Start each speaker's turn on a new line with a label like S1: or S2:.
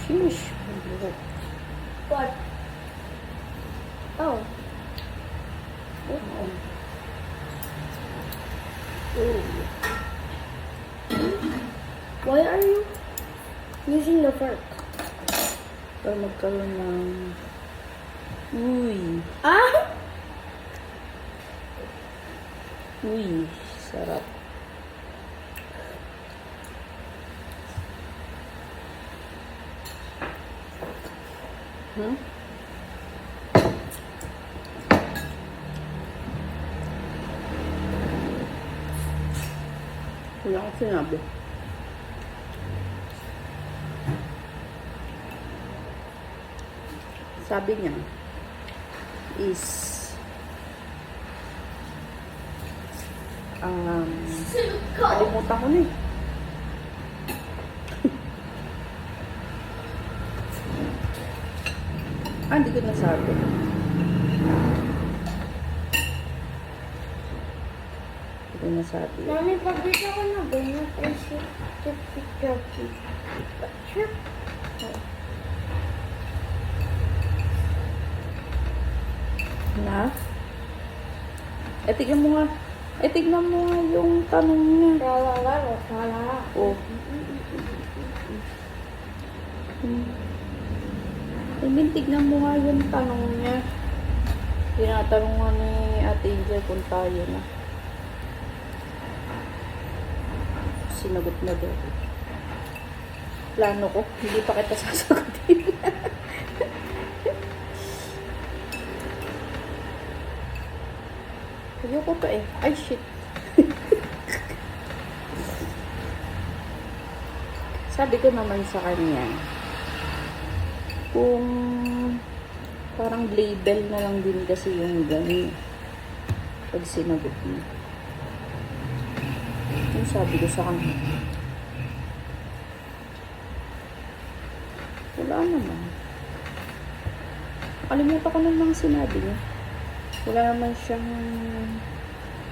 S1: Sheesh.
S2: What? Oh.
S1: Oh.
S2: Why are you using the fork?
S1: Para magkaroon ng... Uy.
S2: Ah!
S1: Uy. Sarap. Hmm? Wala akong sinabi. Sabi niya is kalimutan ko na eh. Hindi ko nasabi. Hindi ko nasabi.
S2: Mami, pag-dito ko na ganyan. I see the picture of you. Sure.
S1: Na? Tignan mo nga. Tignan mo nga yung tanong niya.
S2: Wala.
S1: Oh. Tignan mo nga yung tanong niya. Tinatanong nga ni Ate Angel kung tayo na. Sinagot na daw. Plano ko, hindi pa kita sasagutin. Ayoko pa eh. Ay, shit. Sabi ko naman sa kanya, kung parang label na lang din kasi yung gano'n pag sinagot mo. Yung sabi ko sa kanya, wala naman. Kalimutan ko ng mga sinabi niya. Wala naman siyang